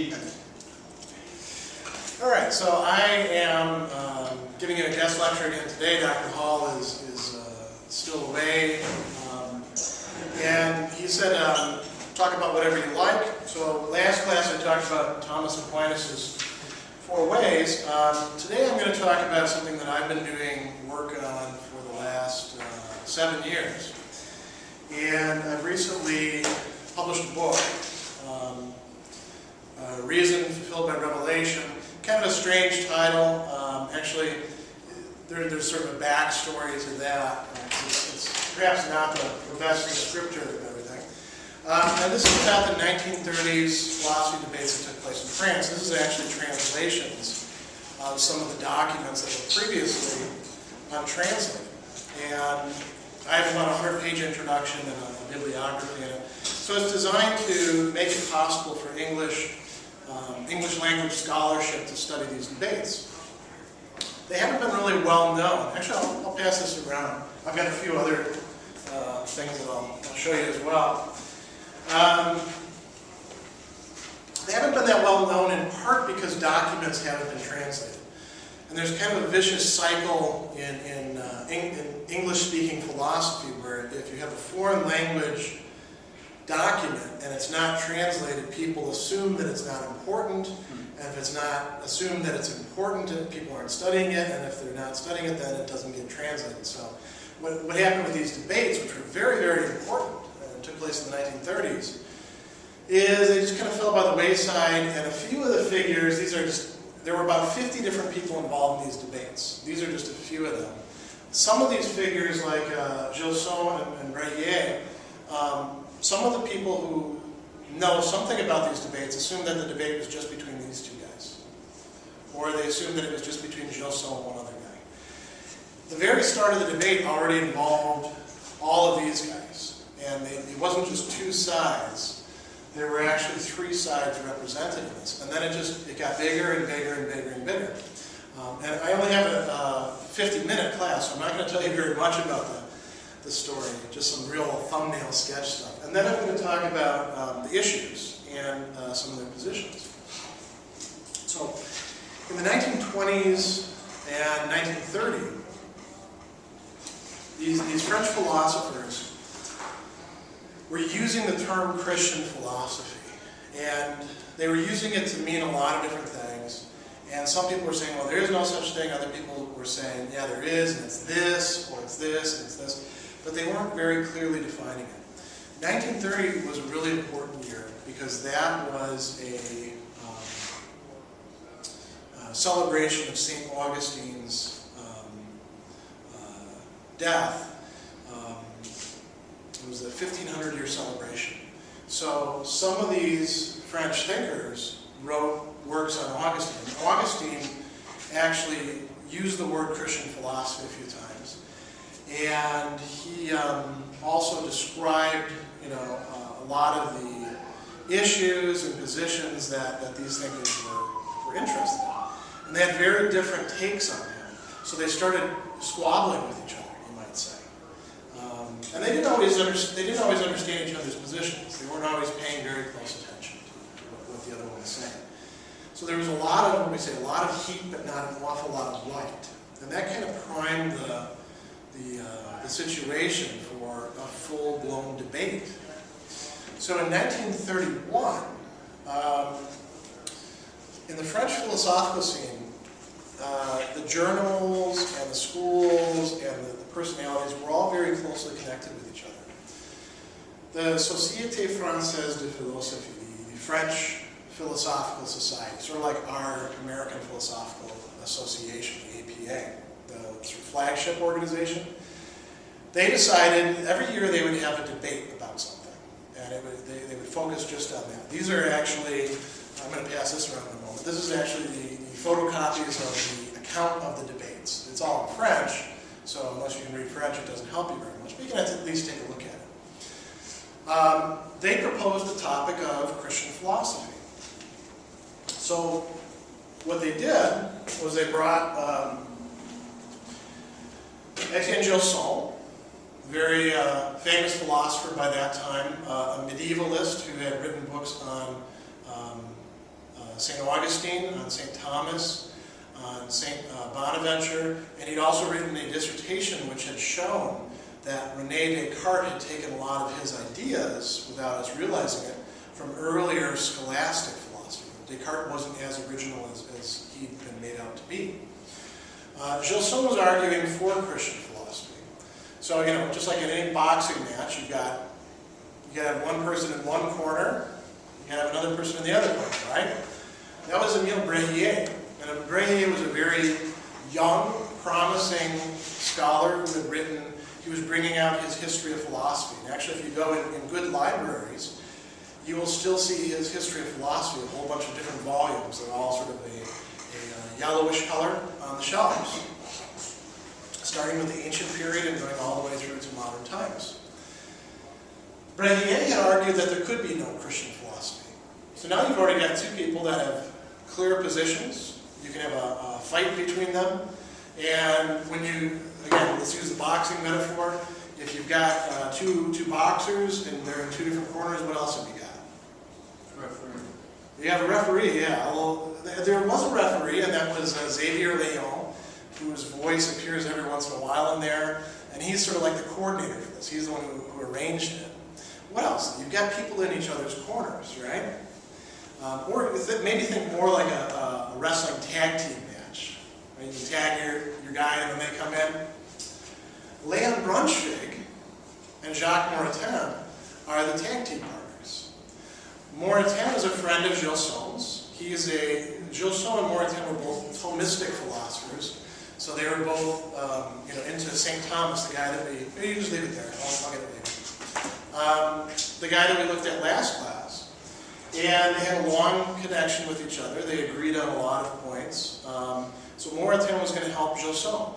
indeed. All right, so I am giving you a guest lecture again today. Dr. Hall is still away, and he said talk about whatever you like. So last class I talked about Thomas Aquinas' 4 ways. Today I'm going to talk about something that I've been doing work on for the last 7 years. And I've recently published a book, Reason Fulfilled by Revelation. Kind of a strange title. Actually, there's sort of a backstory to that. It's perhaps not the best descriptor of everything. And this is about the 1930s philosophy debates that took place in France. This is actually translations of some of the documents that were previously untranslated. And I have about a 100-page introduction and a bibliography in it. So it's designed to make it possible for English language scholarship to study these debates. They haven't been really well known. Actually, I'll pass this around. I've got a few other things that I'll show you as well. They haven't been that well known in part because documents haven't been translated. And there's kind of a vicious cycle in English-speaking philosophy where if you have a foreign language document and it's not translated, people assume that it's not important, and if it's not assumed that it's important, people aren't studying it, and if they're not studying it, then it doesn't get translated. So what happened with these debates, which were very, very important, and took place in the 1930s, is they just kind of fell by the wayside, and a few of the figures, there were about 50 different people involved in these debates. These are just a few of them. Some of these figures, like Gilson and Maritain, some of the people who know something about these debates assume that the debate was just between these 2 guys. Or they assume that it was just between Gilson and one other guy. The very start of the debate already involved all of these guys. And it wasn't just 2 sides. There were actually 3 sides represented in this. And then it got bigger and bigger and bigger and bigger. And I only have a 50-minute class, so I'm not going to tell you very much about the story, just some real thumbnail sketch stuff. And then I'm going to talk about the issues and some of their positions. So, in the 1920s and 1930s, these French philosophers were using the term Christian philosophy. And they were using it to mean a lot of different things. And some people were saying, well, there is no such thing. Other people were saying, yeah, there is, and it's this, or it's this, and it's this. But they weren't very clearly defining it. 1930 was a really important year because that was a celebration of St. Augustine's death. It was a 1500-year celebration. So some of these French thinkers wrote works on Augustine. Augustine actually used the word Christian philosophy a few times. And he also described, a lot of the issues and positions that these thinkers were interested in. And they had very different takes on him. So they started squabbling with each other, you might say. And they didn't always understand each other's positions. They weren't always paying very close attention to what the other one was saying. So there was a lot of heat, but not an awful lot of light. And that kind of primed the situation for a full-blown debate. So in 1931, in the French philosophical scene, the journals and the schools and the personalities were all very closely connected with each other. The Société Française de Philosophie, the French Philosophical Society, sort of like our American Philosophical Association, the APA, the sort of flagship organization, they decided every year they would have a debate about something, and they would focus just on that. These are actually, I'm going to pass this around in a moment, this is actually the photocopies of the account of the debates. It's all in French, so unless you can read French, it doesn't help you very much, but you can at least take a look at it. They proposed the topic of Christian philosophy. So what they did was they brought Etienne Gilson, very famous philosopher by that time, a medievalist who had written books on St. Augustine, on St. Thomas, on St. Bonaventure, and he'd also written a dissertation which had shown that René Descartes had taken a lot of his ideas, without us realizing it, from earlier scholastic philosophy. Descartes wasn't as original as he'd been made out to be. Gilson was arguing for Christian philosophy. So, just like in any boxing match, you got to have one person in one corner, you got to have another person in the other corner, right? That was Emile Brehier. And Brehier was a very young, promising scholar who had written, he was bringing out his history of philosophy. And actually, if you go in good libraries, you will still see his history of philosophy, a whole bunch of different volumes. They're all sort of a yellowish color on the shelves, starting with the ancient period and going all the way through to modern times. Brehier had argued that there could be no Christian philosophy. So now you've already got two people that have clear positions. You can have a fight between them. And when you, again, let's use the boxing metaphor. If you've got two boxers and they're in two different corners, what else have you got? Referee. You have a referee, yeah. Well, there was a referee, and that was Xavier Leon, whose voice appears every once in a while in there. And he's sort of like the coordinator for this. He's the one who arranged it. What else? You've got people in each other's corners, right? Or maybe think more like a wrestling tag team match. Right? You tag your guy and then they come in. Brehier and Brunschvicg and Jacques Maritain are the tag team partners. Maritain is a friend of Gilson's. Gilson and Maritain were both Thomistic philosophers. So they were both into St. Thomas, the guy that we just leave it there. I'll get it later. The guy that we looked at last class. And they had a long connection with each other. They agreed on a lot of points. So Maritain was going to help Gilson.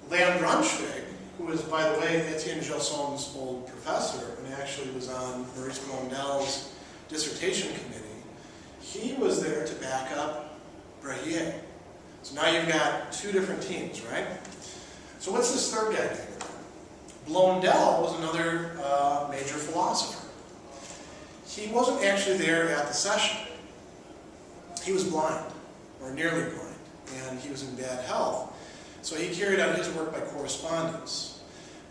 Brehier and Brunschvicg, who was, by the way, Etienne Gilson's old professor, and actually was on Maurice Blondel's dissertation committee, he was there to back up Brehier. So now you've got two different teams, right? So what's this third guy doing? Blondel was another major philosopher. He wasn't actually there at the session. He was blind, or nearly blind, and he was in bad health. So he carried out his work by correspondence.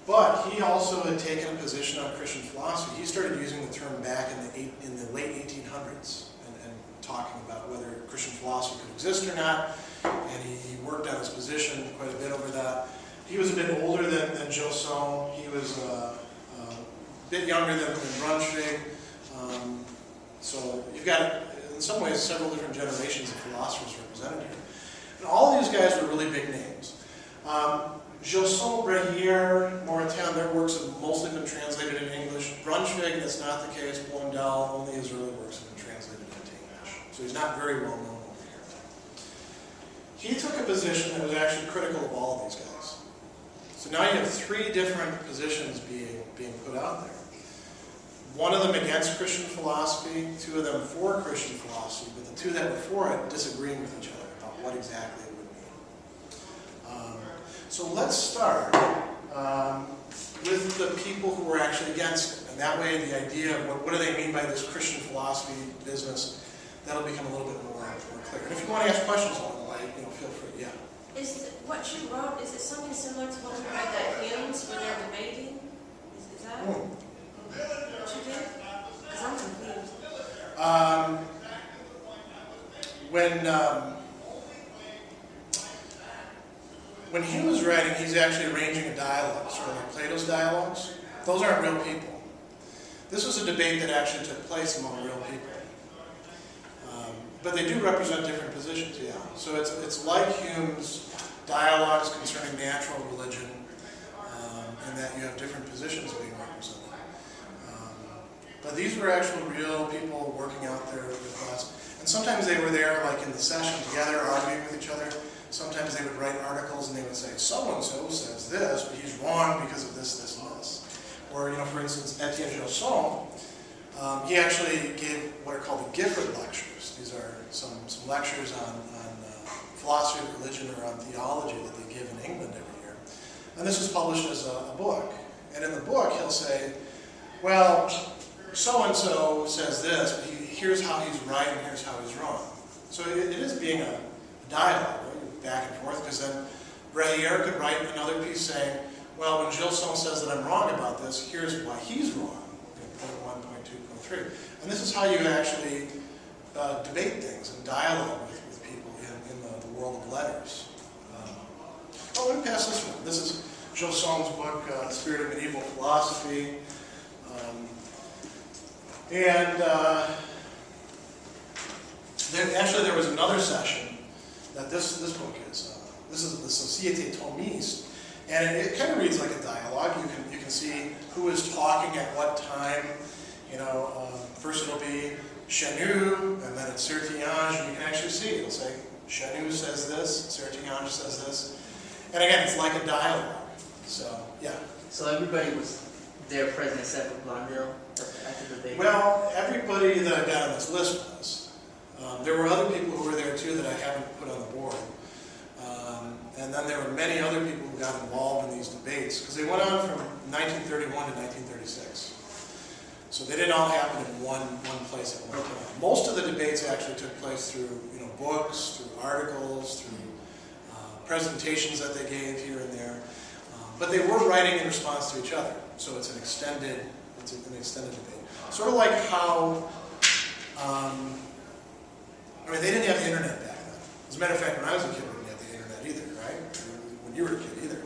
But he also had taken a position on Christian philosophy. He started using the term back in the late 1800s and talking about whether Christian philosophy could exist or not. And he worked on his position quite a bit over that. He was a bit older than Gilson. He was a bit younger than Brunschvicg. So you've got, in some ways, several different generations of philosophers represented here. And all these guys were really big names. Gilson, Brehier, Maritain, their works have mostly been translated in English. Brunschvicg, that's not the case. Blondel, only his early works have been translated into English. So he's not very well known over here. He took a position that was actually critical of all of these guys. So now you have three different positions being put out there. One of them against Christian philosophy, two of them for Christian philosophy, but the two that were for it disagreeing with each other about what exactly it would mean. So let's start with the people who were actually against it. And that way the idea of what do they mean by this Christian philosophy business, that'll become a little bit more clear. And if you want to ask questions on it, feel free, yeah. What you wrote, is it something similar to what we read that hymns when they're debating? Is that what you did? Because I'm confused. When he was writing, he's actually arranging a dialogue, sort of like Plato's dialogues. Those aren't real people. This was a debate that actually took place among real people. But they do represent different positions, yeah. So it's like Hume's dialogues concerning natural religion, and that you have different positions being represented. But these were actual real people working out there with us. And sometimes they were there like in the session together, arguing with each other. Sometimes they would write articles and they would say, so-and-so says this, but he's wrong because of this, this, and this. Or, for instance, Etienne Gilson, he actually gave what are called the Gifford lectures. These are some lectures on philosophy of religion or on theology that they give in England every year. And this was published as a book. And in the book, he'll say, well, so-and-so says this, but here's how he's right and here's how he's wrong. So it is being a dialogue, right? Back and forth, because then Brehier could write another piece saying, well, when Gilson says that I'm wrong about this, here's why he's wrong, point 1, point 2, point 3. And this is how you actually debate things and dialogue with people in the world of letters. Oh, let me pass this one. This is Gilson's book, Spirit of Medieval Philosophy. Actually, there was another session that this book is. This is the Société Thomiste, and it kind of reads like a dialogue. You can see who is talking at what time. You know, first it'll be Chenu, and then it's Sertiange, and you can actually see it'll say Chenu says this, Sertiange says this, and again, it's like a dialogue. So yeah. So everybody was there present except for Blondel at the debate? Well, everybody that I got on this list was. There were other people who were there too that I haven't put on the board. And then there were many other people who got involved in these debates, because they went on from 1931 to 1936. So they didn't all happen in one place at one time. Most of the debates actually took place through books, through articles, through presentations that they gave here and there. But they were writing in response to each other. So it's an extended debate. Sort of like how, they didn't have the internet back then. As a matter of fact, when I was a kid, we didn't have the internet either, right? When you were a kid either.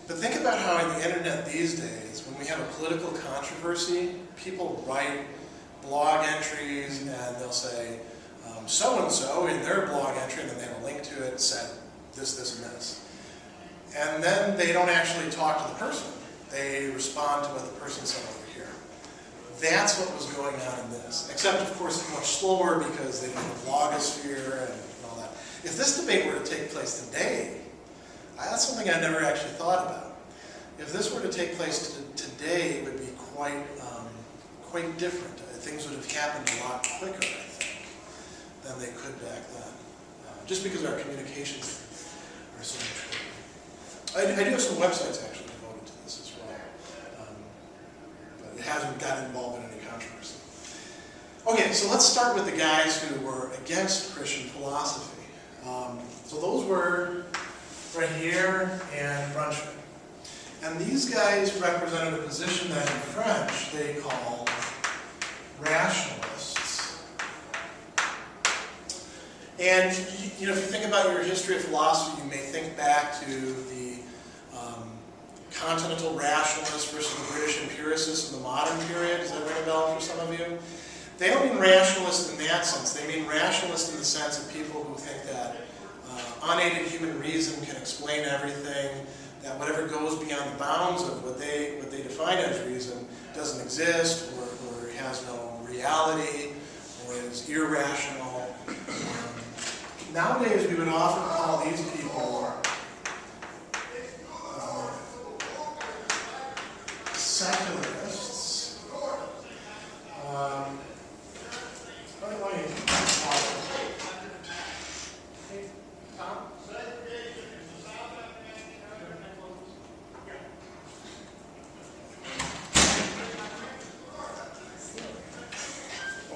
But think about how in the internet these days, when we have a political controversy, people write blog entries and they'll say, so-and-so in their blog entry, and then they have a link to it, said this, this, and this. And then they don't actually talk to the person. They respond to what the person said over here. That's what was going on in this. Except, of course, much slower because they didn't have a blogosphere and all that. If this debate were to take place today, that's something I never actually thought about. If this were to take place today, it would be quite different. Things would have happened a lot quicker, I think, than they could back then. Just because our communications are so much quicker. I do have some websites actually devoted to this as well. But it hasn't gotten involved in any controversy. Okay, so let's start with the guys who were against Christian philosophy. So those were Brehier and Brunschvicg. And these guys represented a position that in French they call Rationalists. And if you think about your history of philosophy, you may think back to the continental rationalists versus the British empiricists in the modern period. Does that ring a bell for some of you? They don't mean rationalist in that sense. They mean rationalist in the sense of people who think that unaided human reason can explain everything, that whatever goes beyond the bounds of what they define as reason doesn't exist, or has no reality, or is irrational. Nowadays, we would often call these people secularists. I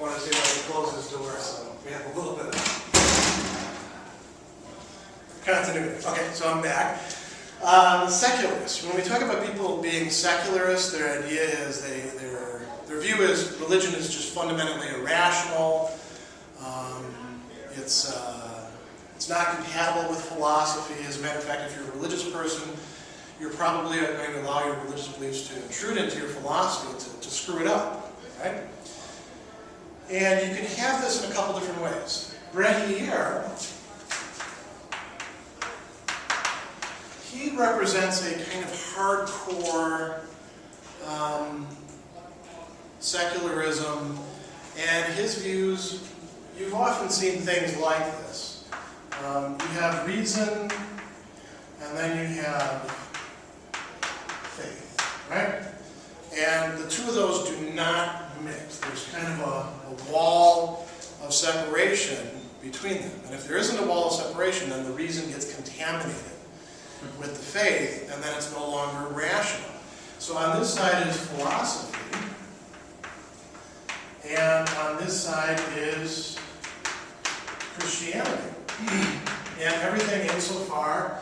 want to see if I can close this door so we have a little bit of continuity. Okay, so I'm back. Secularists. When we talk about people being secularists, their idea is their view is religion is just fundamentally irrational. It's not compatible with philosophy. As a matter of fact, if you're a religious person, you're probably going to allow your religious beliefs to intrude into your philosophy to screw it up, right? And you can have this in a couple different ways. Brehier, he represents a kind of hardcore secularism, and his views, you've often seen things like this. You have reason, and then you have faith, right? And the two of those do not mix. There's kind of a wall of separation between them. And if there isn't a wall of separation, then the reason gets contaminated with the faith, and then it's no longer rational. So on this side is philosophy, on this side is Christianity. And everything insofar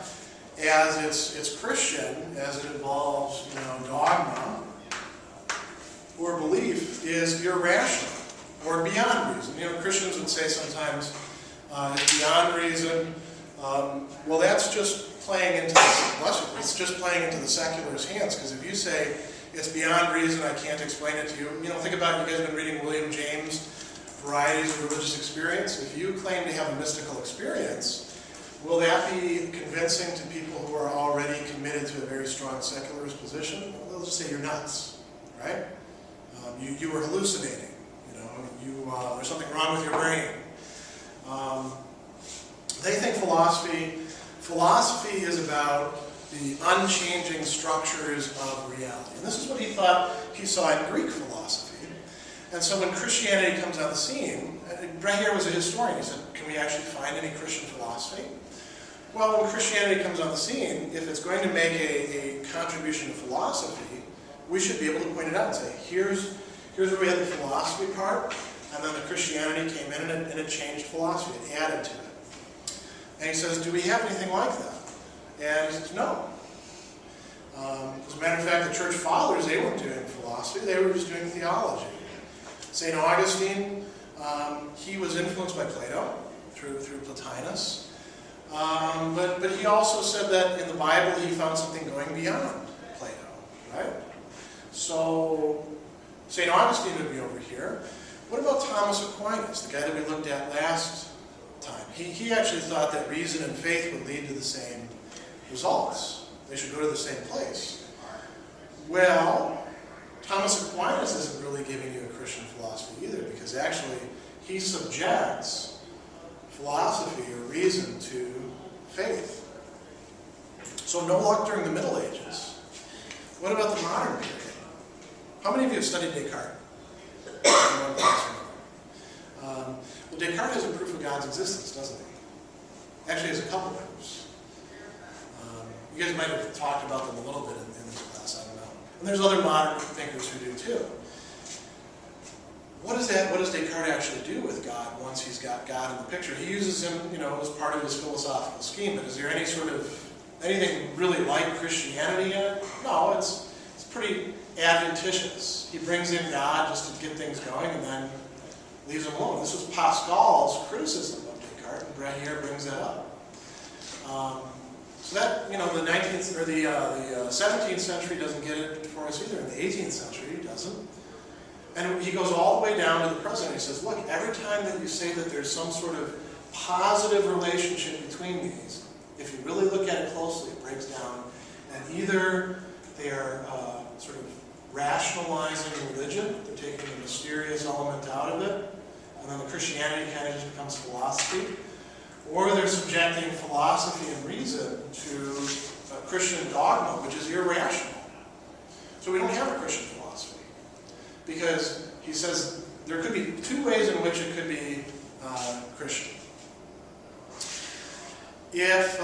as it's Christian, as it involves, dogma or belief, is irrational or beyond reason. Christians would say sometimes it's beyond reason. Well, that's just playing into it's just playing into the secularist hands, because if you say it's beyond reason, I can't explain it to you. Think about, you guys have been reading William James' Varieties of Religious Experience. If you claim to have a mystical experience, will that be convincing to people who are already committed to a very strong secularist position? Well, they'll just say you're nuts, right? You were hallucinating. There's something wrong with your brain. They think philosophy is about the unchanging structures of reality. And this is what he thought he saw in Greek philosophy. And so when Christianity comes on the scene, Brehier was a historian. He said, can we actually find any Christian philosophy? Well, when Christianity comes on the scene, if it's going to make a contribution to philosophy, we should be able to point it out and say, here's where we had the philosophy part, and then the Christianity came in and it changed philosophy. It added to it. And he says, do we have anything like that? And he says, no. As a matter of fact, the church fathers, they weren't doing philosophy, they were just doing theology. St. Augustine, he was influenced by Plato through Plotinus. But he also said that in the Bible he found something going beyond Plato, right? So St. Augustine would be over here. What about Thomas Aquinas, the guy that we looked at last time? He actually thought that reason and faith would lead to the same results. They should go to the same place. Well, Thomas Aquinas isn't really giving you a Christian philosophy either, because actually he subjects philosophy or reason to faith. So no luck during the Middle Ages. What about the modern period? How many of you have studied Descartes? Well, Descartes has a proof of God's existence, doesn't he? Actually, he has a couple proofs. You guys might have talked about them a little bit in this class, I don't know. And there's other modern thinkers who do too. What does Descartes actually do with God once he's got God in the picture? He uses him, as part of his philosophical scheme, but is there anything really like Christianity in it? No, it's pretty adventitious. He brings in God just to get things going and then leaves him alone. This was Pascal's criticism of Descartes, and Brehier brings that up. So that, the 19th or the 17th century doesn't get it for us either. In the 18th century, it doesn't. And he goes all the way down to the present. He says, look, every time that you say that there's some sort of positive relationship between these, if you really look at it closely, it breaks down. And either they're sort of rationalizing religion, they're taking the mysterious element out of it, and then the Christianity kind of just becomes philosophy, or they're subjecting philosophy and reason to a Christian dogma, which is irrational. So we don't have a Christian philosophy. Because he says there could be two ways in which it could be Christian. If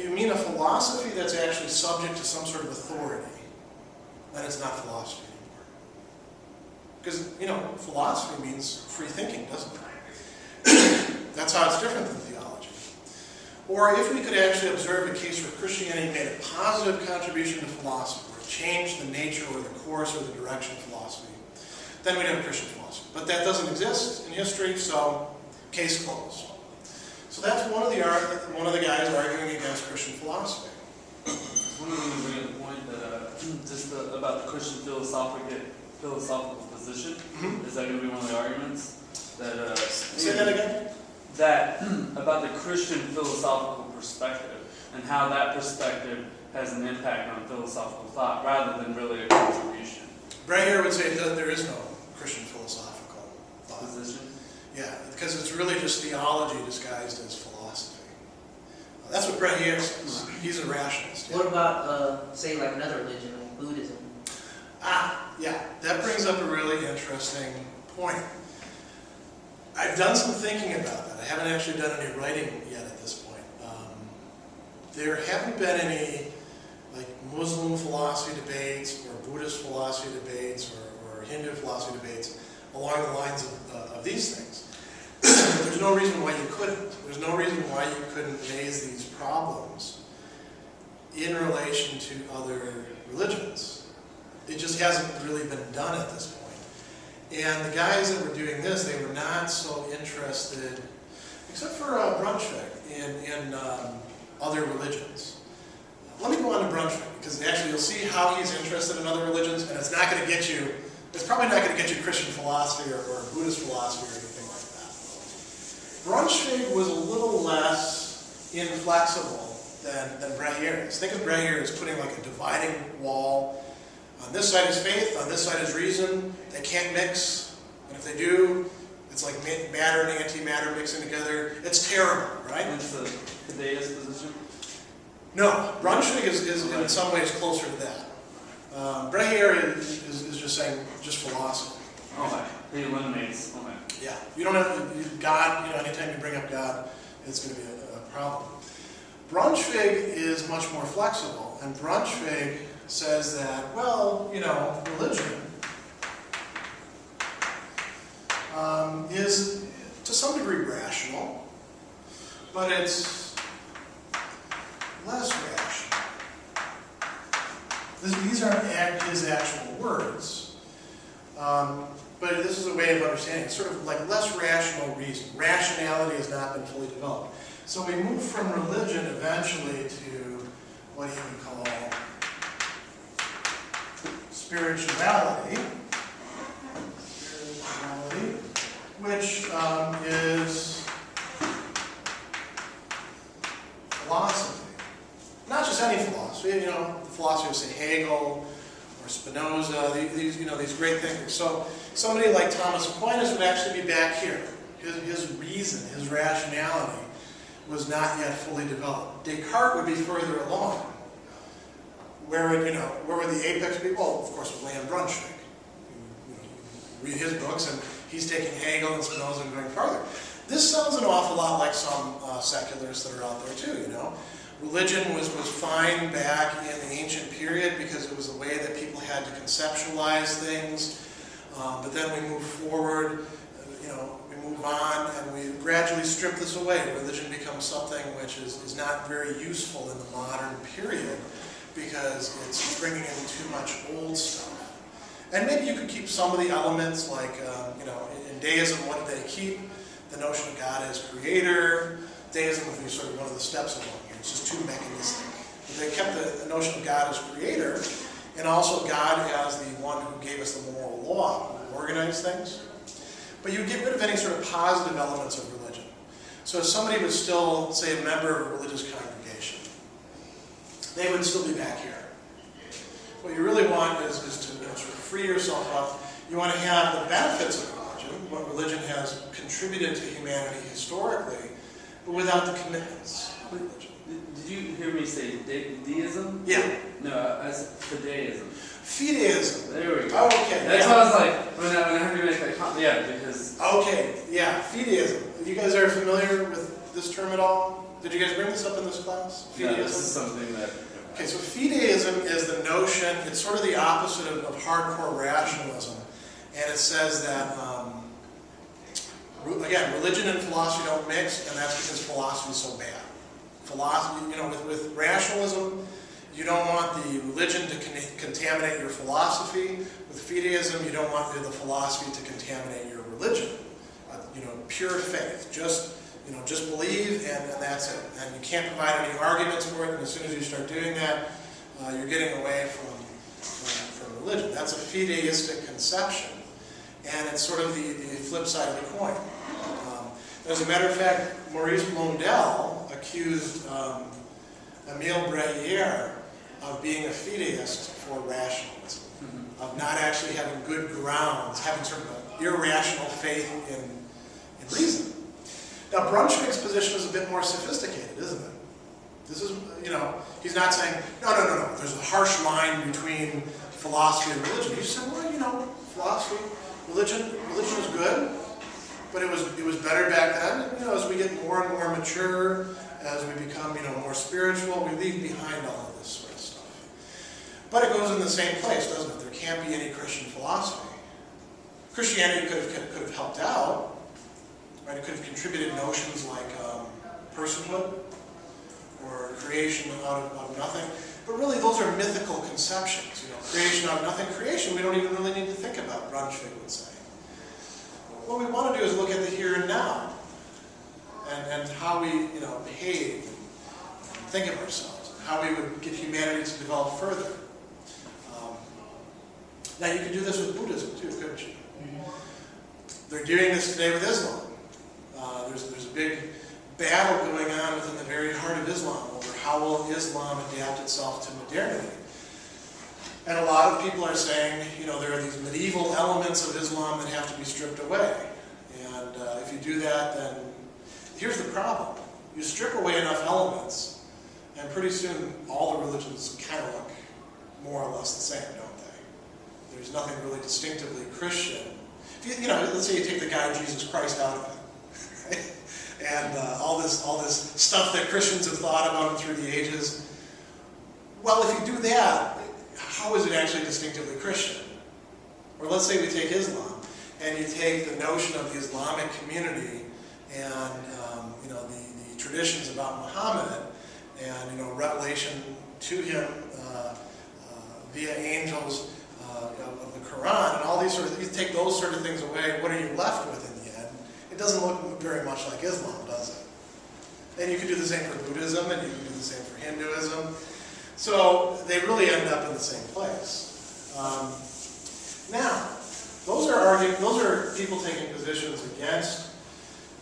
you mean a philosophy that's actually subject to some sort of authority, then it's not philosophy anymore. Because, philosophy means free thinking, doesn't it? That's how it's different than theology. Or if we could actually observe a case where Christianity made a positive contribution to philosophy, or changed the nature or the course or the direction of philosophy, then we'd have Christian philosophy. But that doesn't exist in history, so case closed. So that's one of the guys arguing against Christian philosophy. One of them bring up the point that about the Christian philosophical position. Mm-hmm. Is that going to be one of the arguments? That say that again? That about the Christian philosophical perspective and how that perspective has an impact on philosophical thought rather than really a contribution. Brehier would say that there is no Christian philosophical thought. Position? Yeah, because it's really just theology disguised as philosophy. That's what Brehier says. He's a rationalist. Yeah. What about, say, like another religion, like Buddhism? Yeah, that brings up a really interesting point. I've done some thinking about that. I haven't actually done any writing yet at this point. There haven't been any Muslim philosophy debates or Buddhist philosophy debates Hindu philosophy debates along the lines of these things. There's no reason why you couldn't. There's no reason why you couldn't raise these problems in relation to other religions. It just hasn't really been done at this point. And the guys that were doing this, they were not so interested, except for Brunschvicg, in other religions. Let me go on to Brunschvicg, because actually you'll see how he's interested in other religions, and it's not going to get you, it's probably not going to get you Christian philosophy or Buddhist philosophy or anything like that. Brunschvicg was a little less inflexible than Brehier is. Think of Brehier as putting like a dividing wall. On this side is faith, on this side is reason. They can't mix, and if they do, it's like matter and antimatter mixing together. It's terrible, right? It's the Fideist position? No, Brunschvicg is in some ways closer to that. Brehier is just saying, just philosophy. Okay, he eliminates, okay. Yeah, you don't have, God, anytime you bring up God, it's going to be a problem. Brunschvicg is much more flexible, and Brunschvicg says that, well, religion is to some degree rational, but it's less rational. These aren't his actual words, but this is a way of understanding. It's sort of like less rational reason. Rationality has not been fully developed. So we move from religion eventually to what he would call spirituality, which is philosophy. Not just any philosophy, the philosophy of, say, Hegel or Spinoza, these great thinkers. So somebody like Thomas Aquinas would actually be back here. His reason, his rationality was not yet fully developed. Descartes would be further along. Where would the apex be? Well, of course, with Brehier and Brunschvicg. Read his books, and he's taking Hegel and Spinoza and going farther. This sounds an awful lot like some secularists that are out there too, Religion was fine back in the ancient period because it was a way that people had to conceptualize things. But then we move forward, we move on, and we gradually strip this away. Religion becomes something which is not very useful in the modern period because it's bringing in too much old stuff. And maybe you could keep some of the elements, like, in deism, what did they keep? The notion of God as creator. Deism would be sort of one of the steps along here. It's just too mechanistic. But they kept the notion of God as creator, and also God as the one who gave us the moral law, who organized things. But you get rid of any sort of positive elements of religion. So if somebody was still, say, a member of a religious congregation, they would still be back here. What you really want is to sort of free yourself up. You want to have the benefits of religion, what religion has contributed to humanity historically, but without the commitments of religion. Did you hear me say deism? Yeah. No, as Fideism. Fideism. There we go. Okay. That's what I was like, when I heard you make that comment, yeah, because... Okay, yeah, Fideism. You guys are familiar with this term at all? Did you guys bring this up in this class? Fideism? No, this is something that... Okay, so Fideism is the notion, it's sort of the opposite of hardcore rationalism. And it says that, again, religion and philosophy don't mix, and that's because philosophy is so bad. Philosophy, with rationalism, you don't want the religion to contaminate your philosophy. With Fideism, you don't want the philosophy to contaminate your religion. Pure faith. Just believe, and that's it. And you can't provide any arguments for it, and as soon as you start doing that, you're getting away from religion. That's a fideistic conception, and it's sort of the flip side of the coin. As a matter of fact, Maurice Blondel accused Emile Brehier of being a fideist for rationalism, of not actually having good grounds, having sort of an irrational faith in reason. Now, Brunschvicg's position is a bit more sophisticated, isn't it? This is, he's not saying, no, there's a harsh line between philosophy and religion. He's saying, well, philosophy, religion is good, but it was better back then. And, as we get more and more mature, as we become, more spiritual, we leave behind all of this sort of stuff. But it goes in the same place, doesn't it? There can't be any Christian philosophy Christianity could have helped out, right? It could have contributed notions like personhood or creation out of nothing. But really, those are mythical conceptions. Creation out of nothing. Creation, we don't even really need to think about, Brunschvicg would say. What we want to do is look at the here and now, and how we, behave, and think of ourselves, and how we would get humanity to develop further. Now, you could do this with Buddhism too, couldn't you? They're doing this today with Islam. There's a big battle going on within the very heart of Islam over how will Islam adapt itself to modernity. And a lot of people are saying, there are these medieval elements of Islam that have to be stripped away. And if you do that, then here's the problem. You strip away enough elements, and pretty soon all the religions kind of look more or less the same, don't they? There's nothing really distinctively Christian. Let's say you take the guy Jesus Christ out of it, right? And all this stuff that Christians have thought about him through the ages. Well, if you do that, how is it actually distinctively Christian? Or let's say we take Islam, and you take the notion of the Islamic community and the traditions about Muhammad and revelation to him via angels of the Quran and all these sort of things. You take those sort of things away, what are you left with in the end? It doesn't look very much like Islam, does it? And you can do the same for Buddhism, and you can do the same for Hinduism. So they really end up in the same place. Now, those are people taking positions against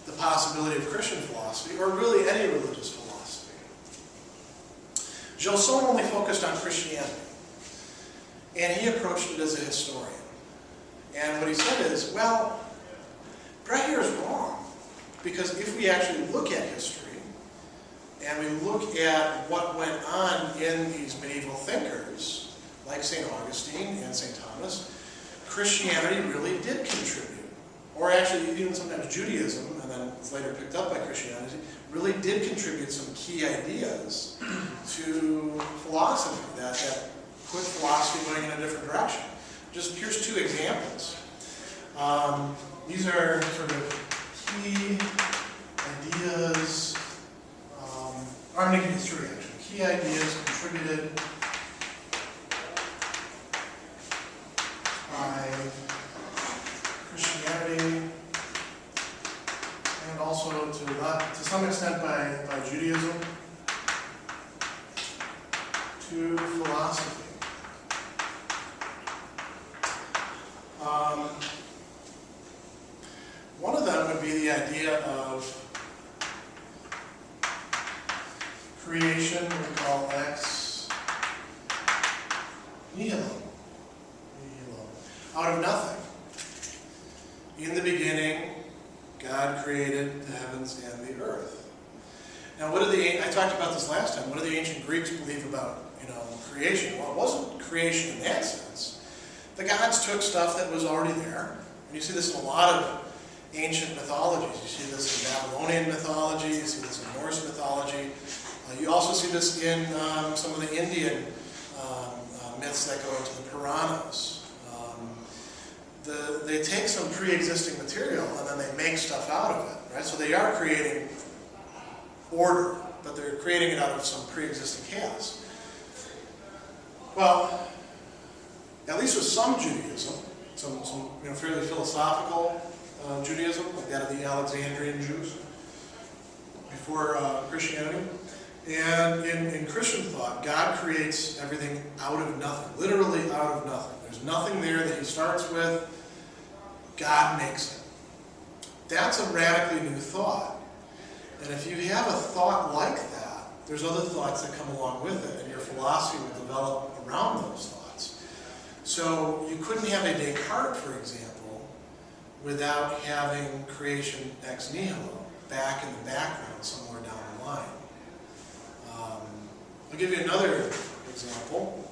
the possibility of Christian philosophy, or really any religious philosophy. Gilson only focused on Christianity, and he approached it as a historian. And what he said is, well, Brehier is wrong, because if we actually look at history, and we look at what went on in these medieval thinkers, like St. Augustine and St. Thomas, Christianity really did contribute. Or actually, even sometimes Judaism, and then it's later picked up by Christianity, really did contribute some key ideas to philosophy that put philosophy going in a different direction. Here's two examples. These are sort of key ideas. I'm going to give you three, actually. Key ideas contributed by Christianity, and also to some extent by Judaism, to philosophy. One of them would be the idea of creation, we call ex nihilo, out of nothing. In the beginning, God created the heavens and the earth. Now, I talked about this last time. What do the ancient Greeks believe about, creation? Well, it wasn't creation in that sense. The gods took stuff that was already there. And you see this in a lot of ancient mythologies. You see this in Babylonian mythology. You see this in Norse mythology. You also see this in some of the Indian myths that go into the Puranas. They take some pre-existing material and then they make stuff out of it, right? So they are creating order, but they're creating it out of some pre-existing chaos. Well, at least with some Judaism, some fairly philosophical Judaism, like that of the Alexandrian Jews before Christianity. And in Christian thought, God creates everything out of nothing, literally out of nothing. There's nothing there that he starts with. God makes it. That's a radically new thought. And if you have a thought like that, there's other thoughts that come along with it, and your philosophy will develop around those thoughts. So you couldn't have a Descartes, for example, without having creation ex nihilo back in the background somewhere down the line. I'll give you another example.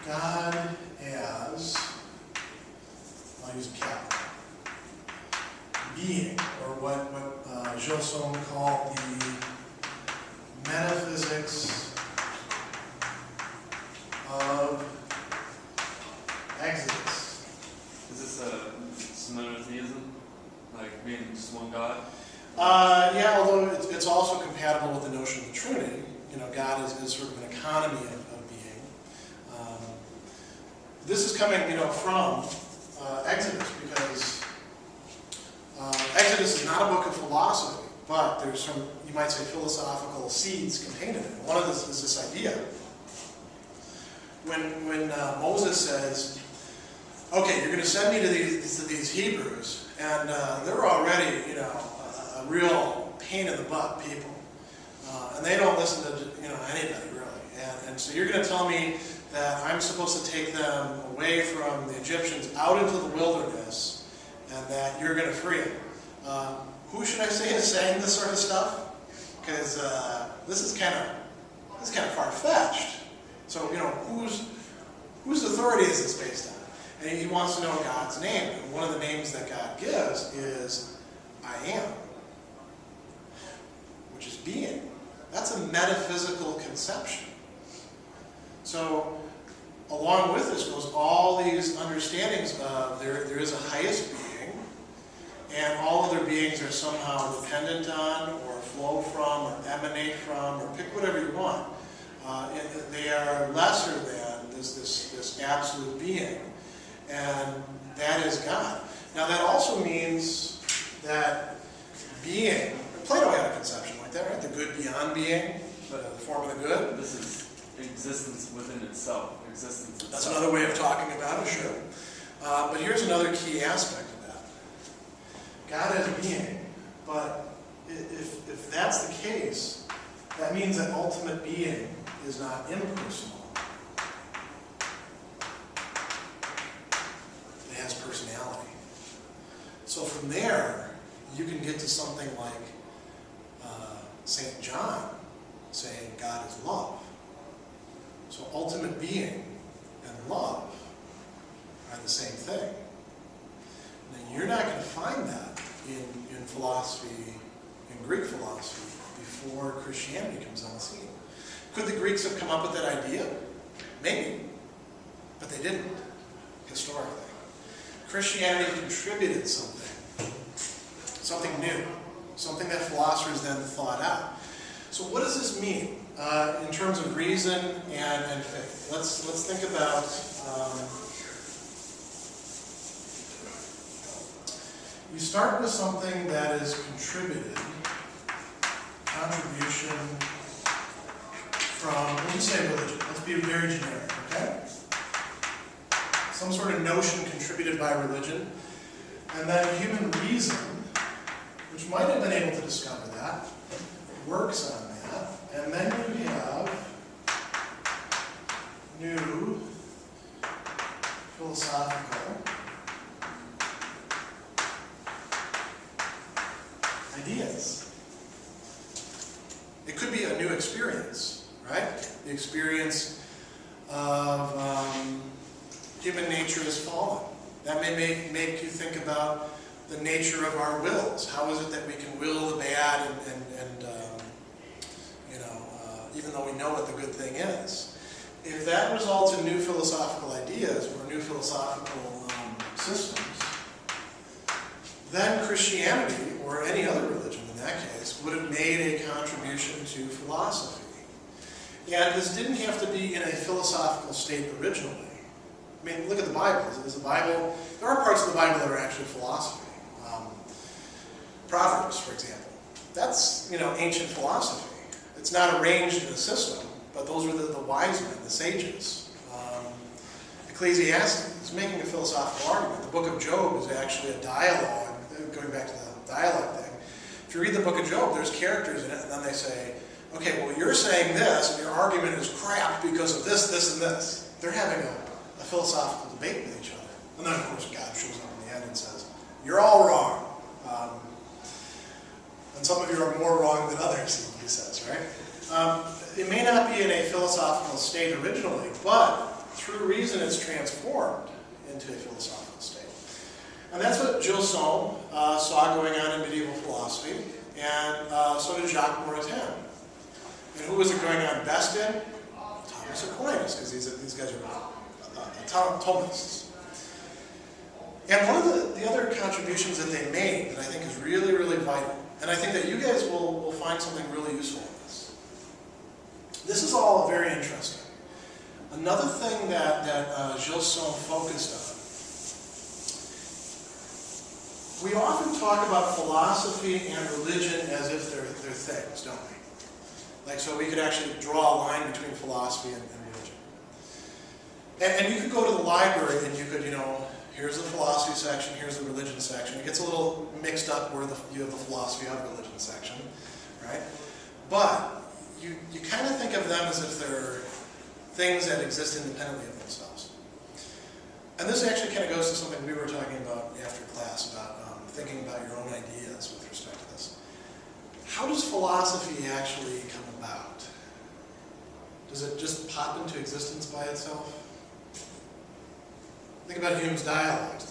God as, I'll use a capital, being, or what Gilson called the metaphysics of Yeah, although it's also compatible with the notion of the Trinity. You know, God is sort of an economy of being. This is coming, from Exodus, because Exodus is not a book of philosophy, but there's some, you might say, philosophical seeds contained in it. One of this is this idea. When Moses says, okay, you're going to send me to these Hebrews, and they're already, a real pain in the butt people. And they don't listen to, anybody really. And so you're going to tell me that I'm supposed to take them away from the Egyptians out into the wilderness, and that you're going to free them. Who should I say is saying this sort of stuff? Because this is kind of far-fetched. So, whose authority is this based on? And he wants to know God's name. And one of the names that God gives is I am, which is being. That's a metaphysical conception. So, along with this goes all these understandings of there is a highest being, and all other beings are somehow dependent on, or flow from, or emanate from, or pick whatever you want. They are lesser than this absolute being, and that is God. Now that also means that being, Plato had a conception like that, right? The good beyond being, the form of the good. This is existence within itself. That's another way of talking about it, sure. But here's another key aspect of that. God as being, but if that's the case, that means that ultimate being is not impersonal. It has personality. So from there, you can get to something like St. John saying God is love. So ultimate being and love are the same thing. Now you're not going to find that in philosophy, in Greek philosophy, before Christianity comes on the scene. Could the Greeks have come up with that idea? Maybe. But they didn't, historically. Christianity contributed something new, something that philosophers then thought out. So what does this mean in terms of reason and faith? Let's think about you start with something that is contribution from, we'll just say religion. Let's be very generic, okay? Some sort of notion contributed by religion, and then human reason, which might have been able to discover that, works on that, and then you have new philosophical ideas. It could be a new experience, right? The experience of human nature is fallen. That may make you think about the nature of our wills. How is it that we can will the bad and even though we know what the good thing is? If that results in new philosophical ideas or new philosophical systems, then Christianity, or any other religion in that case, would have made a contribution to philosophy. And this didn't have to be in a philosophical state originally. I mean, look at the Bible. Is the Bible? There are parts of the Bible that are actually philosophy. Proverbs, for example. That's, ancient philosophy. It's not arranged in a system, but those were the wise men, the sages. Ecclesiastes is making a philosophical argument. The book of Job is actually a dialogue, going back to the dialogue thing. If you read the book of Job, there's characters in it, and then they say, okay, well, you're saying this, and your argument is crap because of this, this, and this. They're having a philosophical debate with each other. And then, of course, God shows up in the end and says, you're all wrong. And some of you are more wrong than others, he says, right? It may not be in a philosophical state originally, but through reason it's transformed into a philosophical state. And that's what Gilson saw going on in medieval philosophy, and so did Jacques Maritain. And who was it going on best in? Thomas Aquinas, because these guys are Thomists. And one of the other contributions that they made that I think is really, really vital And I think that you guys will find something really useful in this. This is all very interesting. Another thing that Gilson focused on, we often talk about philosophy and religion as if they're things, don't we? Like, so we could actually draw a line between philosophy and religion. And you could go to the library and you could, here's the philosophy section, here's the religion section. It gets a little mixed up where you have the philosophy of religion section, right? But you kind of think of them as if they're things that exist independently of themselves. And this actually kind of goes to something we were talking about after class, about thinking about your own ideas with respect to this. How does philosophy actually come about? Does it just pop into existence by itself? Think about Hume's dialogues.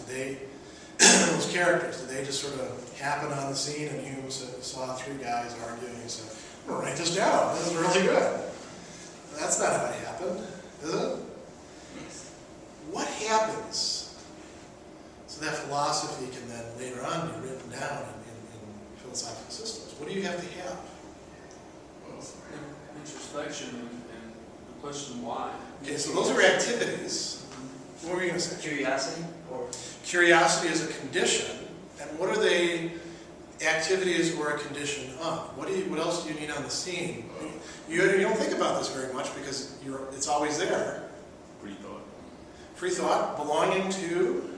Those characters, did they just sort of happen on the scene and Hume saw three guys arguing and he said, I'm going to write this down, this is really good. That's not how it happened, is it? What happens so that philosophy can then later on be written down in philosophical systems? What do you have to have? Well, introspection and the question why. Okay, so those are activities. What were you going to say? Curiosity? Or Curiosity is a condition, and what are they activities or a condition of? What else do you need on the scene? You don't think about this very much because it's always there. Free thought. Free thought, belonging to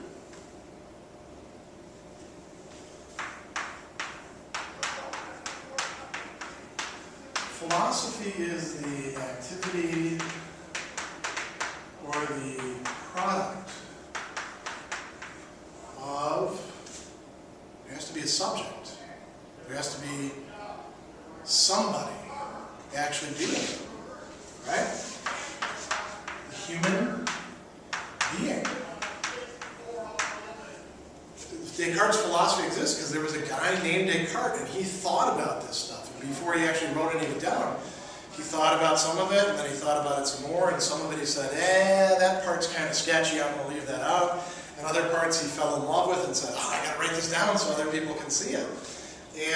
philosophy is the activity or the product of, there has to be a subject. There has to be somebody actually doing it, right? The human being. Descartes' philosophy exists because there was a guy named Descartes and he thought about this stuff. And before he actually wrote any of it down, he thought about some of it, and then he thought about it some more, and some of it he said, that part's kind of sketchy, I'm going to leave that out. And other parts he fell in love with and said, I got to write this down so other people can see it.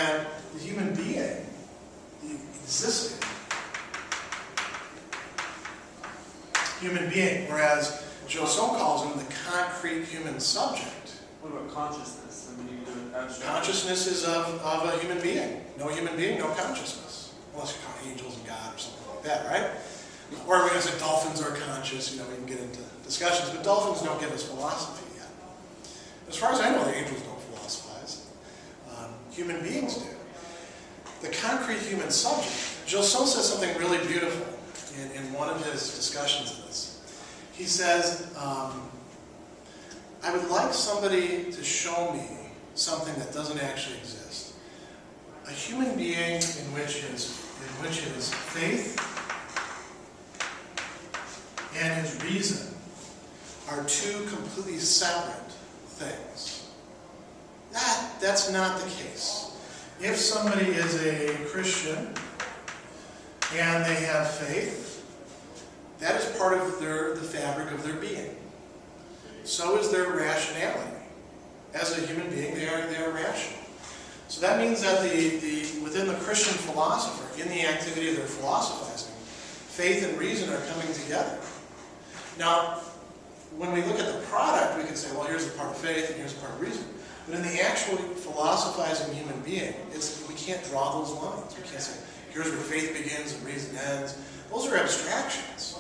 And the human being, the existing human being, whereas Gilson calls him the concrete human subject. What about consciousness? I mean, you do abstract. Consciousness is of a human being. No human being, no consciousness. Unless you count angels and God or something like that, right? Or we're going to say dolphins are conscious, we can get into discussions, but dolphins don't give us philosophy yet. As far as I know, the angels don't philosophize. Human beings do. The concrete human subject. Gilson says something really beautiful in one of his discussions of this. He says, I would like somebody to show me something that doesn't actually exist. A human being in which his faith and his reason are two completely separate things. That's not the case. If somebody is a Christian and they have faith, that is part of the fabric of their being. So is their rationality. As a human being, they are rational. So that means that within the Christian philosopher, in the activity of their philosophizing, faith and reason are coming together. Now, when we look at the product, we can say, well, here's the part of faith and here's the part of reason. But in the actual philosophizing human being, we can't draw those lines. We can't say, here's where faith begins and reason ends. Those are abstractions.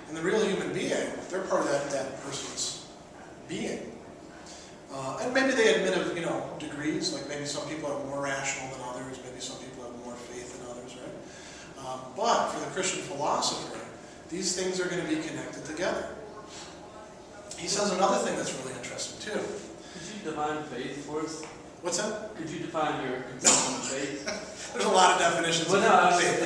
And the real human being, they're part of that person's being. And maybe they admit of, degrees, like maybe some people are more rational than others, maybe some people have more faith than others, right? But for the Christian philosopher, these things are going to be connected together. He says another thing that's really interesting, too. Could you define faith for us? What's that? Could you define your conception of faith? There's a lot of definitions Well, of no, faith.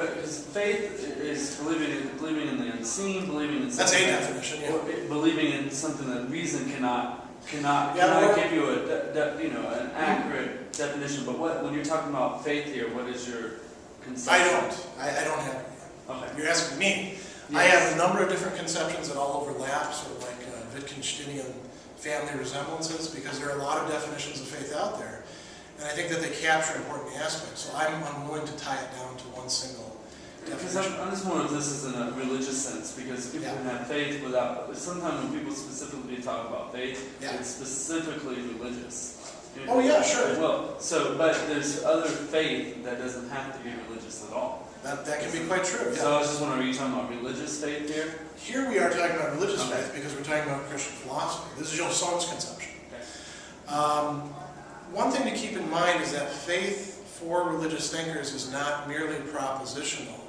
because faith is believing in the unseen, believing in That's something. a definition, yeah. Or believing in something that reason cannot Yeah, give you an accurate definition. But when you're talking about faith here, what is your conception? I don't have it. Okay. You're asking me. Yes. I have a number of different conceptions that all overlap, sort of like Wittgensteinian family resemblances, because there are a lot of definitions of faith out there. And I think that they capture important aspects. So I'm unwilling to tie it down to one single Because definition. I'm just wondering if this is in a religious sense, because people Yeah. can have faith without, sometimes when people specifically talk about faith, Yeah. it's specifically religious. Oh yeah, sure. Well, so, but there's other faith that doesn't have to be religious at all. That can be quite true. So I Yeah. was just wondering, are you talking about religious faith here? Here we are talking about religious Okay. faith because we're talking about Christian philosophy. This is Gilson's conception. Okay. One thing to keep in mind is that faith for religious thinkers is not merely propositional,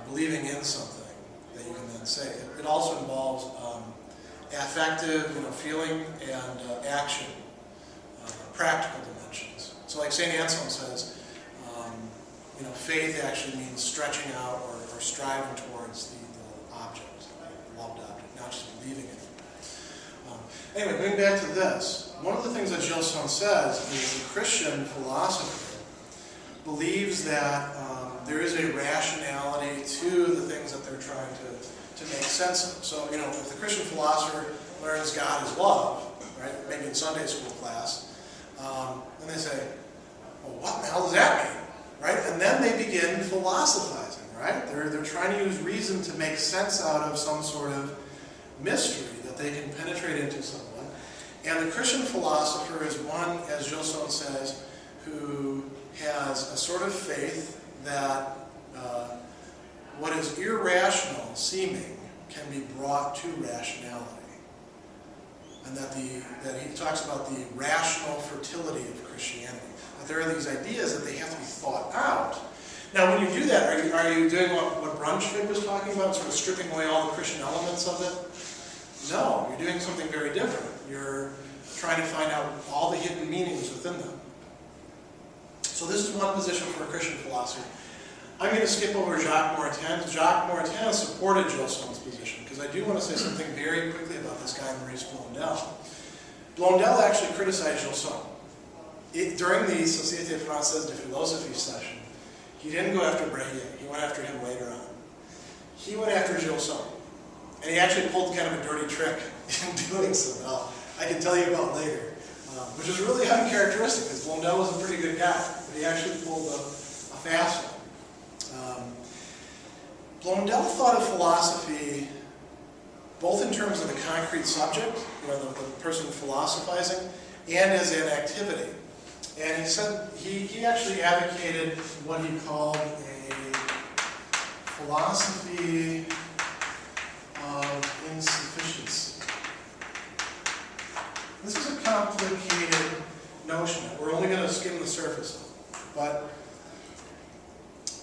believing in something that you can then say. It also involves affective, feeling and action, practical dimensions. So like St. Anselm says, faith actually means stretching out or striving towards the object, the loved object, not just believing in it. Anyway, going back to this, one of the things that Gilson says is the Christian philosopher believes that there is a rationality to the things that they're trying to make sense of. So, if the Christian philosopher learns God is love, right, maybe in Sunday school class, and they say, well, what the hell does that mean? Right? And then they begin philosophizing, right? They're trying to use reason to make sense out of some sort of mystery that they can penetrate into someone. And the Christian philosopher is one, as Gilson says, who has a sort of faith that what is irrational seeming can be brought to rationality. And that he talks about the rational fertility of Christianity. That there are these ideas that they have to be thought out. Now, when you do that, are you doing what Brunschvicg was talking about, sort of stripping away all the Christian elements of it? No, you're doing something very different. You're trying to find out all the hidden meanings within them. So this is one position for a Christian philosophy. I'm going to skip over Jacques Maritain. Jacques Maritain supported Gilson's position, because I do want to say something very quickly about this guy, Maurice Blondel. Blondel actually criticized Gilson. During the Société Française de Philosophie session, he didn't go after Brehier. He went after him later on. He went after Gilson. And he actually pulled kind of a dirty trick in doing so that I can tell you about later. Which is really uncharacteristic, because Blondel was a pretty good guy. But he actually pulled a fast one. Blondel thought of philosophy both in terms of the concrete subject, the person philosophizing, and as an activity. And he said he actually advocated what he called a philosophy of insufficiency. This is a complicated notion that we're only going to skim the surface of. But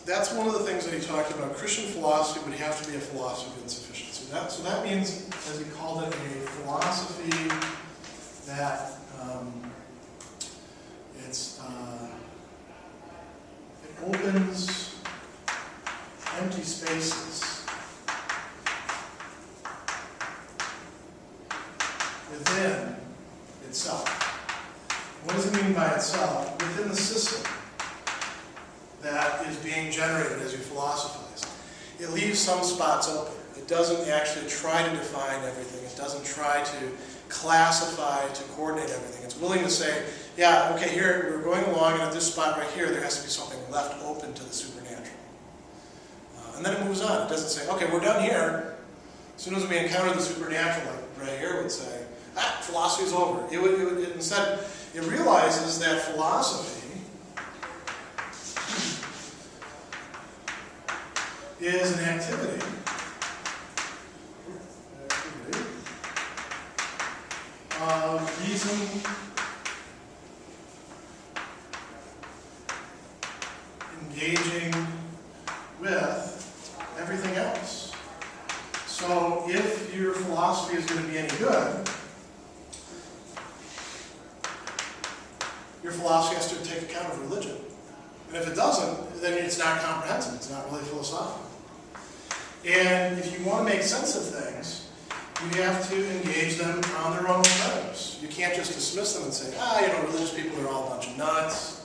that's one of the things that he talked about. Christian philosophy would have to be a philosophy of insufficiency. So that means, as he called it, a philosophy that it opens empty spaces within itself. What does it mean by itself? Within the system that is being generated as you philosophize. It leaves some spots open. It doesn't actually try to define everything. It doesn't try to classify, to coordinate everything. It's willing to say, yeah, okay, here we're going along, and at this spot right here, there has to be something left open to the supernatural. And then it moves on. It doesn't say, okay, we're done here. As soon as we encounter the supernatural, like Brehier would say, philosophy's over. Instead, it realizes that philosophy is an activity of reason engaging with everything else. So if your philosophy is going to be any good, your philosophy has to take account of religion. And if it doesn't, then it's not comprehensive. It's not really philosophical. And if you want to make sense of things, you have to engage them on their own terms. You can't just dismiss them and say, religious people are all a bunch of nuts.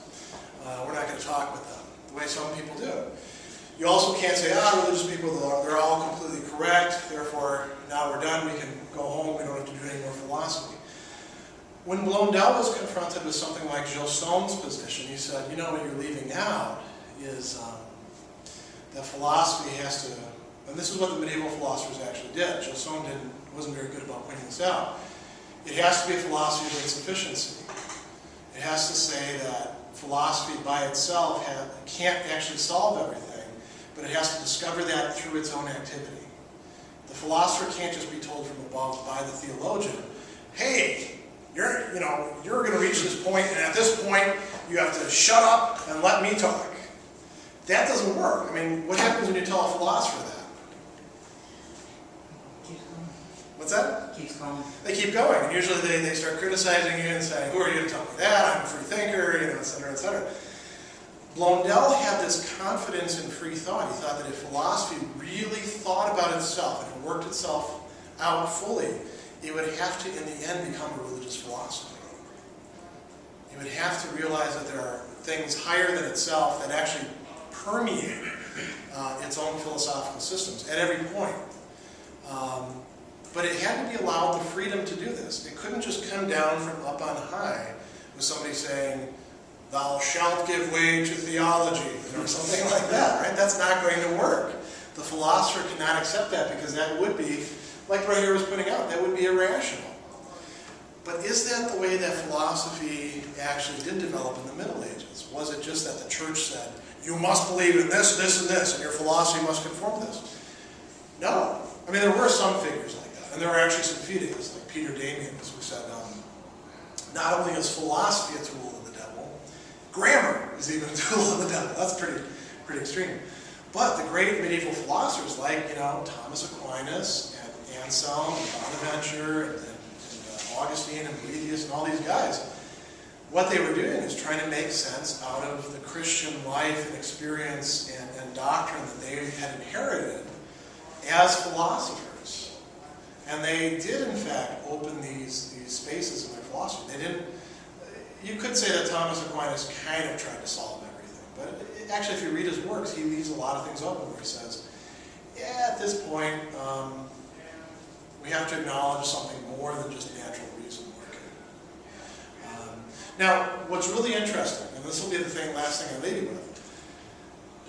We're not going to talk with them, the way some people do. You also can't say, religious people, they're all completely correct, therefore now we're done, we can go home, we don't have to do any more philosophy. When Blondel was confronted with something like Gilson's position, he said, you know, what you're leaving out is that philosophy has to, and this is what the medieval philosophers actually did. Gilson wasn't very good about pointing this out. It has to be a philosophy of insufficiency. It has to say that philosophy by itself can't actually solve everything, but it has to discover that through its own activity. The philosopher can't just be told from above by the theologian, hey, you're going to reach this point, and at this point, you have to shut up and let me talk. That doesn't work. I mean, what happens when you tell a philosopher that? Keeps going. What's that? Keeps going. They keep going, and usually they start criticizing you and saying, who are you to tell me that? I'm a free thinker, et cetera, et cetera. Blondel had this confidence in free thought. He thought that if philosophy really thought about itself and worked itself out fully, it would have to, in the end, become a religious philosophy. It would have to realize that there are things higher than itself that actually permeate its own philosophical systems at every point. But it had to be allowed the freedom to do this. It couldn't just come down from up on high with somebody saying, thou shalt give way to theology, or something like that, right? That's not going to work. The philosopher cannot accept that because that would be, like Brehier was pointing out, that would be irrational. But is that the way that philosophy actually did develop in the Middle Ages? Was it just that the church said, you must believe in this, this, and this, and your philosophy must conform to this? No. I mean, there were some figures like that, and there were actually some Fideists, like Peter Damians, who said, not only is philosophy a tool of the devil, grammar is even a tool of the devil. That's pretty extreme. But the great medieval philosophers like, Thomas Aquinas and Anselm and Bonaventure and Augustine and Boethius and all these guys, what they were doing is trying to make sense out of the Christian life and experience and doctrine that they had inherited as philosophers. And they did, in fact, open these spaces in their philosophy. They didn't. You could say that Thomas Aquinas kind of tried to solve everything, but actually, if you read his works, he leaves a lot of things open where he says, yeah, at this point, we have to acknowledge something more than just natural reason working. Now, what's really interesting, and this will be the last thing I leave you with,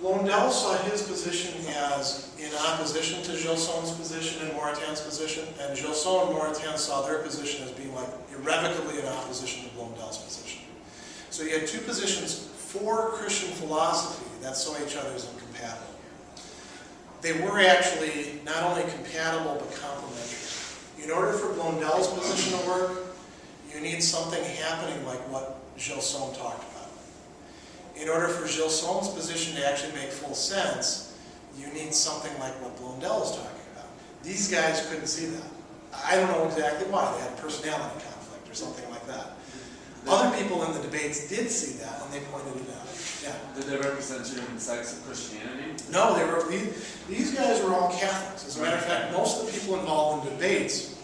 Blondel saw his position as in opposition to Gilson's position and Maritain's position, and Gilson and Maritain saw their position as being like irrevocably in opposition to Blondel's position. So you had two positions for Christian philosophy that saw each other as incompatible. They were actually not only compatible but complementary. In order for Blondel's position to work, you need something happening like what Gilson talked about. In order for Gilson's position to actually make full sense, you need something like what Blondel is talking about. These guys couldn't see that. I don't know exactly why. They had personality conflict or something like that. Other people in the debates did see that, and they pointed it out. Yeah. Did they represent different sects of Christianity? No, these guys were all Catholics. As a matter of fact, most of the people involved in debates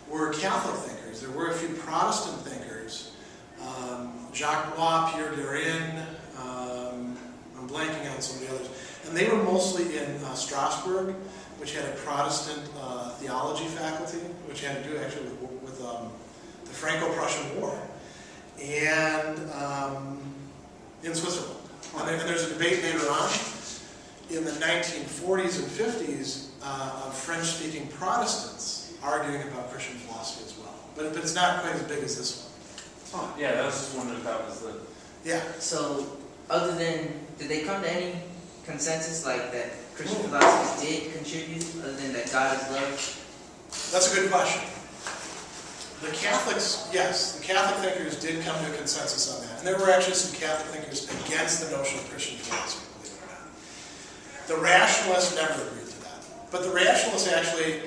were Catholic thinkers. There were a few Protestant thinkers. Jacques Bois, Pierre Guérin, I'm blanking on some of the others. And they were mostly in Strasbourg, which had a Protestant theology faculty, which had to do actually with the Franco-Prussian War. And in Switzerland. And there's a debate later on in the 1940s and 50s of French-speaking Protestants arguing about Christian philosophy as well. But it's not quite as big as this one. Yeah, I was just wondering if that was the... Yeah. So, did they come to any consensus like that Christian philosophy did contribute, other than that God is love? That's a good question. The Catholics, yes, the Catholic thinkers did come to a consensus on that. And there were actually some Catholic thinkers against the notion of Christian philosophy, believe it or not. The Rationalists never agreed to that. But the Rationalists actually,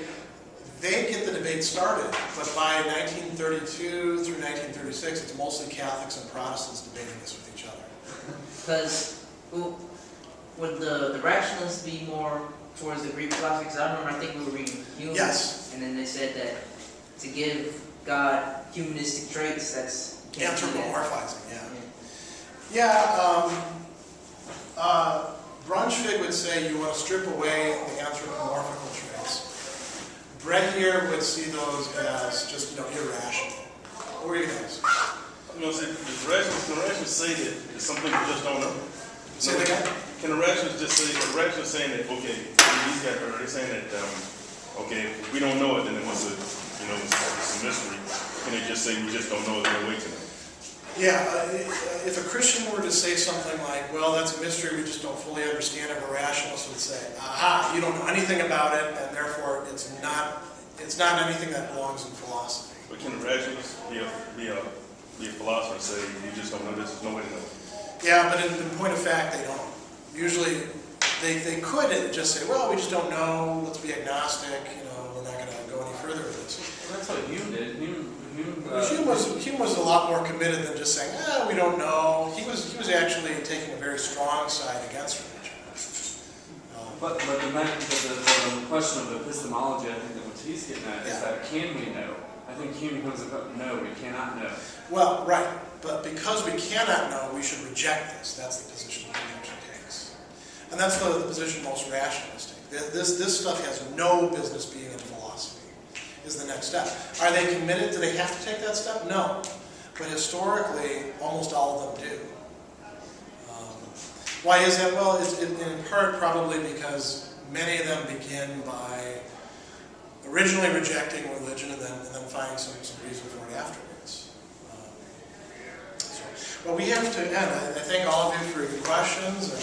they get the debate started, but by 1932 through 1936, it's mostly Catholics and Protestants debating this with each other. Because would the Rationalists be more towards the Greek philosophy? Because I think we were reading Hume. Yes. And then they said that to give God humanistic traits, that's... Anthropomorphizing, yeah. Brunschvicg would say you want to strip away the anthropomorphical traits. Brehier would see those as just irrational. What were you going to ask? You know, can the rationalists say that some people just don't know? Say that again? Can the rationalists just say, the rationalists saying that, okay, these guys are saying that, okay, if we don't know it, then it must have, you know, it's a mystery. Can they just say we just don't know it, then wait to know? Yeah, if a Christian were to say something like, well, that's a mystery, we just don't fully understand it, a rationalist would say, aha, you don't know anything about it, and therefore it's not anything that belongs in philosophy. But can the rationalists be a philosopher and say, you just don't know this, there's no way to know? Yeah, but in point of fact, they don't. Usually, they could just say, well, we just don't know, let's be agnostic, you know, we're not going to go any further with this. Well, that's what Hume did. Hume was a lot more committed than just saying, we don't know. He was actually taking a very strong side against religion. But the question of epistemology, I think that what he's getting at is that can we know? I think Hume comes up, no, we cannot know. Well, right, but because we cannot know, we should reject this. That's the position Hume actually takes. And that's the position most rationalists take. This stuff has no business being in philosophy, is the next step. Are they committed? Do they have to take that step? No. But historically, almost all of them do. Why is that? Well, it's in part probably because many of them begin by originally rejecting religion and then finding some reason for it afterwards. Well, we have to end. I thank all of you for your questions. And,